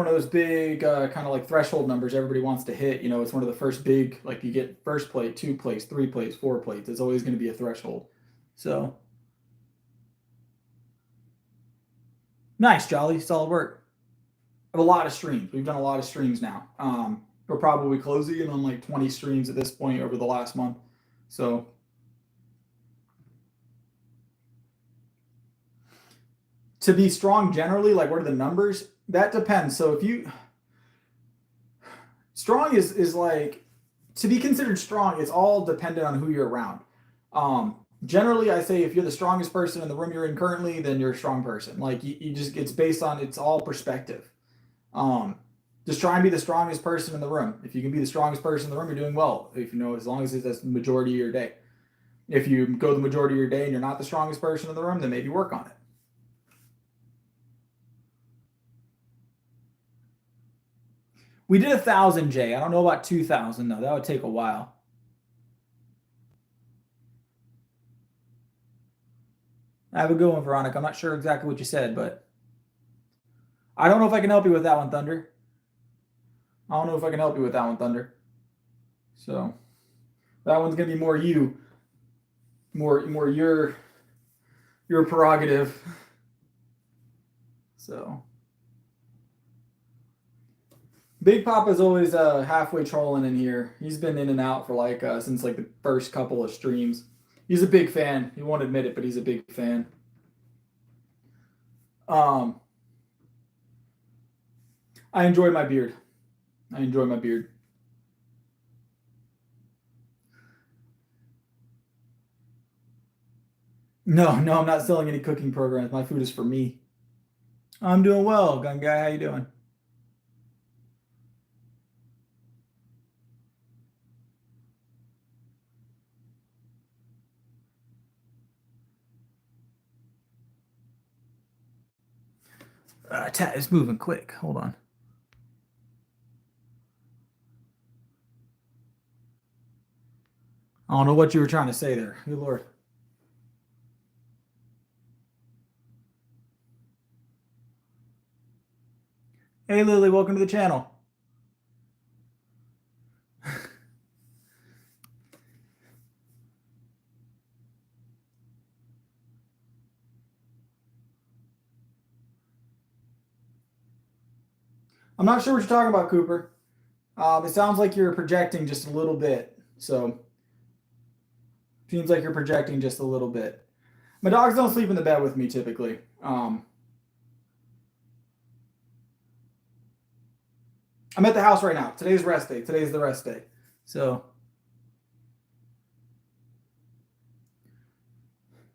[SPEAKER 1] of those big kind of like threshold numbers everybody wants to hit. You know, it's one of the first big, like you get first plate, two plates, three plates, four plates. It's always going to be a threshold. So nice, Jolly, solid work. I have a lot of streams. We've done a lot of streams now. We're probably closing in on like 20 streams at this point over the last month. So to be strong generally, like what are the numbers? That depends. So if you strong is like to be considered strong, it's all dependent on who you're around. Generally, I say if you're the strongest person in the room you're in currently, then you're a strong person. Like you just it's based on it's all perspective. Um, just try and be the strongest person in the room. If you can be the strongest person in the room, you're doing well. If you know, as long as it's the majority of your day. If you go the majority of your day and you're not the strongest person in the room, then maybe work on it. We did 1,000, Jay. I don't know about 2,000 though. That would take a while. I have a good one, Veronica. I'm not sure exactly what you said, but I don't know if I can help you with that one, Thunder. I don't know if I can help you with that one, Thunder. So that one's gonna be more you, more your prerogative. So Big Papa's always halfway trolling in here. He's been in and out for like since like the first couple of streams. He's a big fan. He won't admit it, but he's a big fan. Um, I enjoy my beard. I enjoy my beard. No, no, I'm not selling any cooking programs. My food is for me. I'm doing well, gun guy. How you doing? Chat is moving quick. Hold on. I don't know what you were trying to say there. Good Lord. Hey, Lily, welcome to the channel. I'm not sure what you're talking about, Cooper. It sounds like you're projecting just a little bit. So, seems like you're projecting just a little bit. My dogs don't sleep in the bed with me typically. I'm at the house right now. Today's rest day. Today's the rest day. So,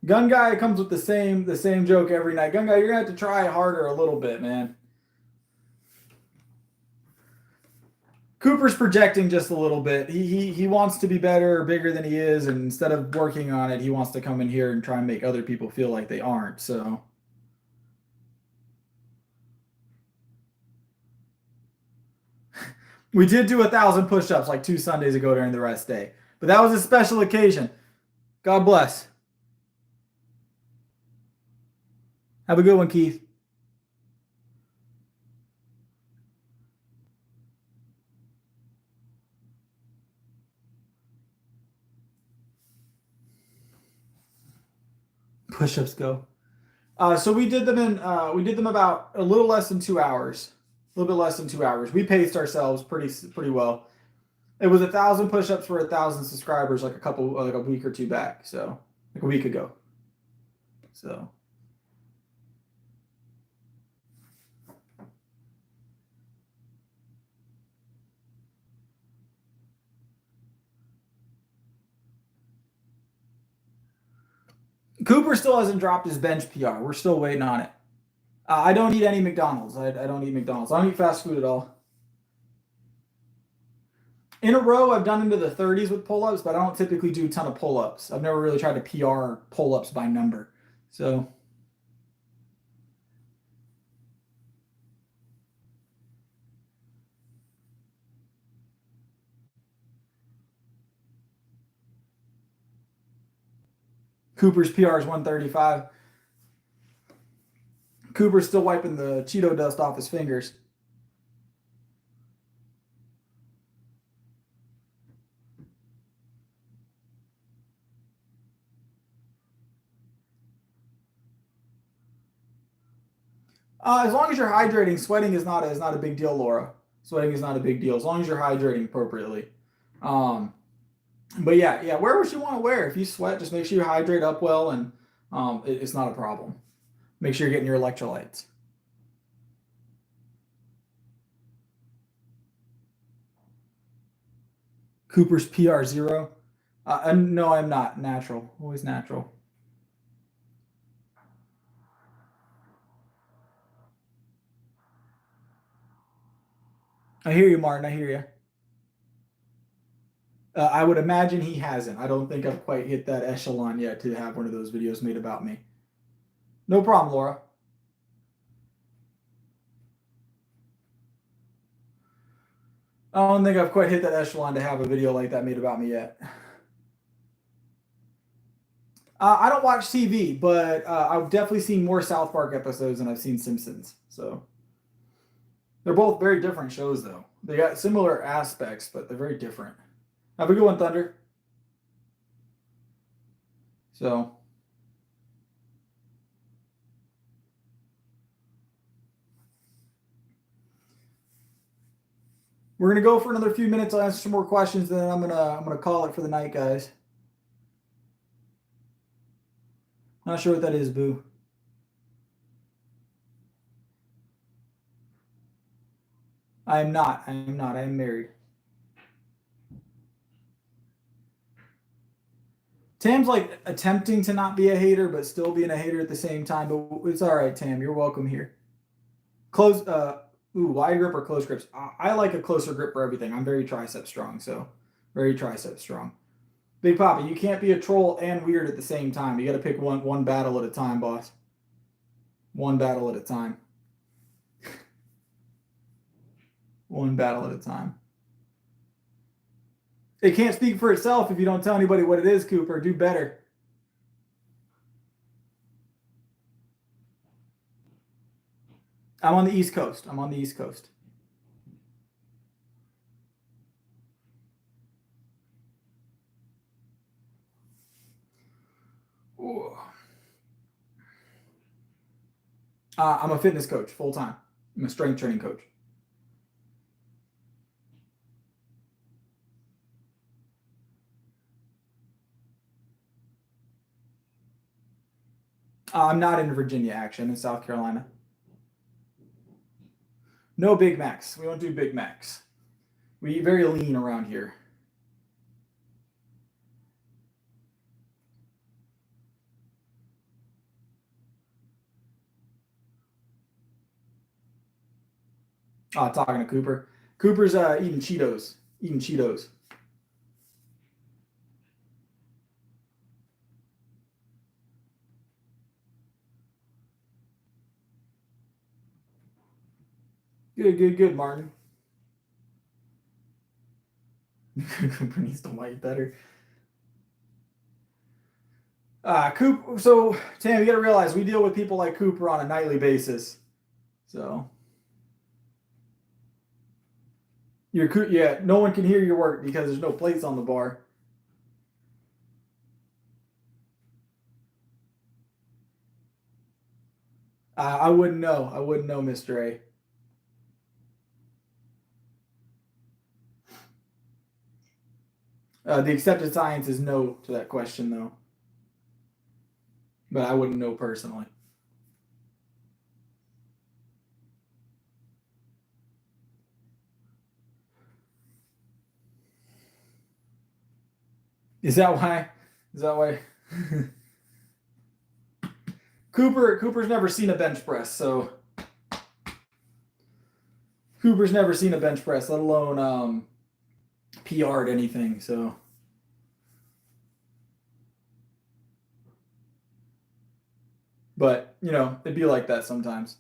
[SPEAKER 1] Gun Guy comes with the same joke every night. Gun Guy, you're gonna have to try harder a little bit, man. Cooper's projecting just a little bit. He wants to be better or bigger than he is, and instead of working on it, he wants to come in here and try and make other people feel like they aren't. So we did do 1,000 push-ups like 2 Sundays ago during the rest day, but that was a special occasion. God bless. Have a good one, Keith. Push-ups go. So we did them about a little less than 2 hours. A little bit less than 2 hours. We paced ourselves pretty well. It was 1,000 push-ups for 1,000 subscribers, like a week or two back. So like a week ago. So Cooper still hasn't dropped his bench PR. We're still waiting on it. I don't eat any McDonald's. I don't eat McDonald's. I don't eat fast food at all. In a row, I've done into the 30s with pull-ups, but I don't typically do a ton of pull-ups. I've never really tried to PR pull-ups by number. So Cooper's PR is 135. Cooper's still wiping the Cheeto dust off his fingers. As long as you're hydrating, sweating is not a big deal, Laura. Sweating is not a big deal as long as you're hydrating appropriately. But yeah, wear what you want to wear. If you sweat, just make sure you hydrate up well, and it's not a problem. Make sure you're getting your electrolytes. Cooper's PR 0. No, I'm not natural. Always natural. I hear you, Martin. I hear you. I would imagine he hasn't. I don't think I've quite hit that echelon yet to have one of those videos made about me. No problem, Laura. I don't think I've quite hit that echelon to have a video like that made about me yet. I don't watch TV, but I've definitely seen more South Park episodes than I've seen Simpsons. So they're both very different shows, though. They got similar aspects, but they're very different. Have a good one, Thunder. So we're gonna go for another few minutes. I'll answer some more questions, and then I'm gonna call it for the night, guys. Not sure what that is, Boo. I am not. I am not. I am married. Tam's like attempting to not be a hater, but still being a hater at the same time. But it's all right, Tam. You're welcome here. Close. Wide grip or close grips? I like a closer grip for everything. I'm very tricep strong, so very tricep strong. Big Papa, you can't be a troll and weird at the same time. You got to pick one battle at a time, boss. One battle at a time. One battle at a time. It can't speak for itself if you don't tell anybody what it is, Cooper. Do better. I'm on the East Coast. I'm on the East Coast. I'm a fitness coach full time. I'm a strength training coach. I'm not in Virginia, actually. I'm in South Carolina. No Big Macs. We don't do Big Macs. We eat very lean around here. Talking to Cooper. Cooper's eating Cheetos. Eating Cheetos. Good, Martin. Cooper needs to wipe better. Coop. So, Tam, you got to realize we deal with people like Cooper on a nightly basis. So, yeah, no one can hear your work because there's no plates on the bar. I wouldn't know. I wouldn't know, Mr. A. The accepted science is no to that question, though. But I wouldn't know personally. Is that why? Is that why? Cooper's never seen a bench press, so Cooper's never seen a bench press, let alone PR'd anything. So, but it'd be like that sometimes.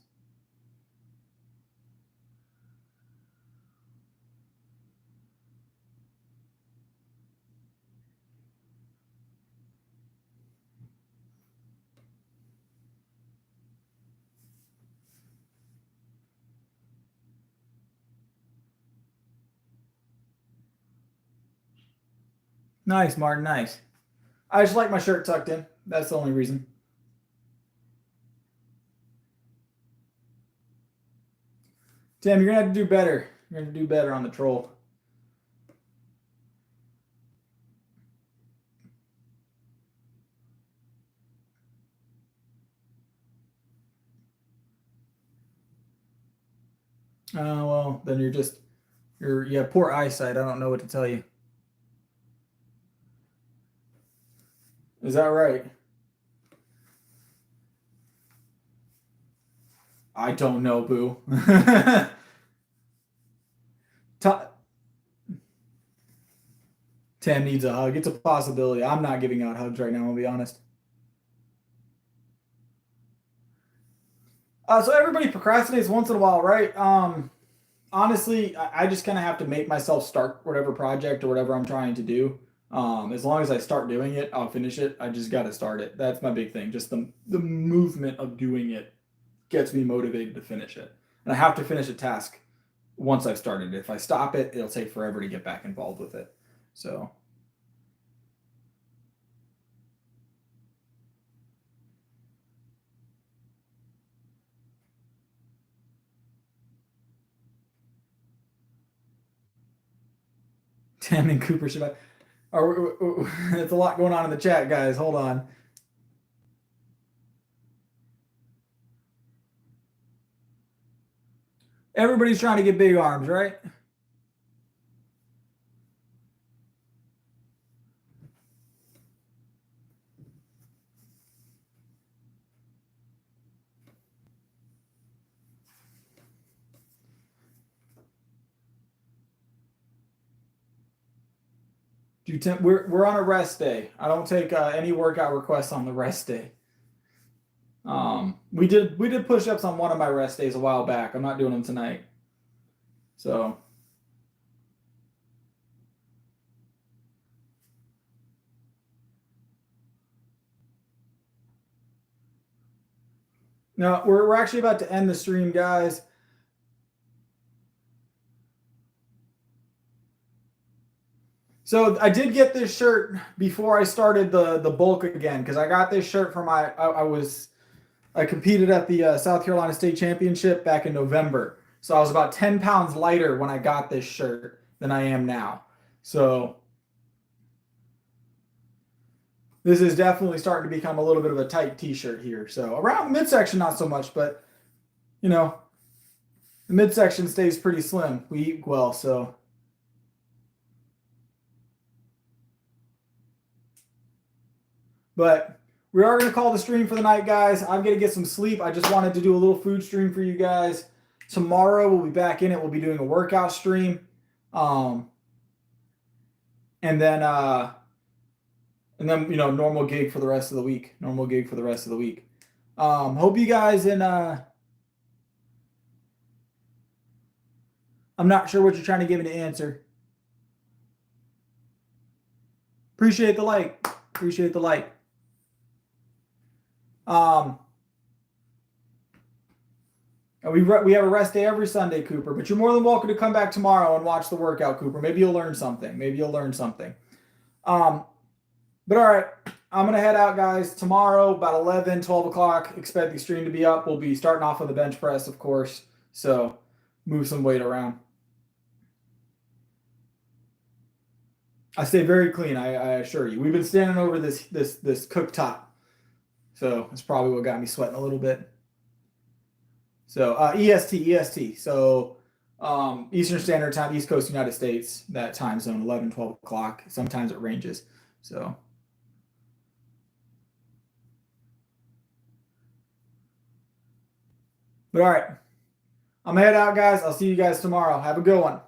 [SPEAKER 1] Nice, Martin. Nice. I just like my shirt tucked in. That's the only reason. Tim, you're gonna have to do better. You're gonna do better on the troll. Well, then you have poor eyesight. I don't know what to tell you. Is that right? I don't know, boo. Tam needs a hug. It's a possibility. I'm not giving out hugs right now, I'll be honest. So everybody procrastinates once in a while, right? Honestly, I just kind of have to make myself start whatever project or whatever I'm trying to do. As long as I start doing it, I'll finish it. I just got to start it. That's my big thing. Just the movement of doing it gets me motivated to finish it. And I have to finish a task once I've started it. If I stop it, it'll take forever to get back involved with it. So. Tam and Cooper should. It's a lot going on in the chat, guys. Hold on. Everybody's trying to get big arms, right? We're on a rest day. I don't take any workout requests on the rest day. We did push-ups on one of my rest days a while back. I'm not doing them tonight. So No, we're actually about to end the stream, guys. So I did get this shirt before I started the bulk again, because I got this shirt for I competed at the South Carolina State Championship back in November. So I was about 10 pounds lighter when I got this shirt than I am now. So this is definitely starting to become a little bit of a tight t-shirt here. So around the midsection, not so much, but you know, the midsection stays pretty slim. We eat well, so. But we are going to call the stream for the night, guys. I'm going to get some sleep. I just wanted to do a little food stream for you guys. Tomorrow we'll be back in it. We'll be doing a workout stream. And then normal gig for the rest of the week. Normal gig for the rest of the week. Hope you guys I'm not sure what you're trying to give me to answer. Appreciate the like. Appreciate the like. We have a rest day every Sunday, Cooper, but you're more than welcome to come back tomorrow and watch the workout, Cooper. Maybe you'll learn something. But all right, I'm going to head out, guys. Tomorrow, about 11, 12 o'clock, expect the stream to be up. We'll be starting off with a bench press, of course, so move some weight around. I stay very clean, I assure you. We've been standing over this cooktop, so that's probably what got me sweating a little bit. So EST. So Eastern Standard Time, East Coast United States, that time zone, 11, 12 o'clock. Sometimes it ranges. So. But all right, I'm going to head out, guys. I'll see you guys tomorrow. Have a good one.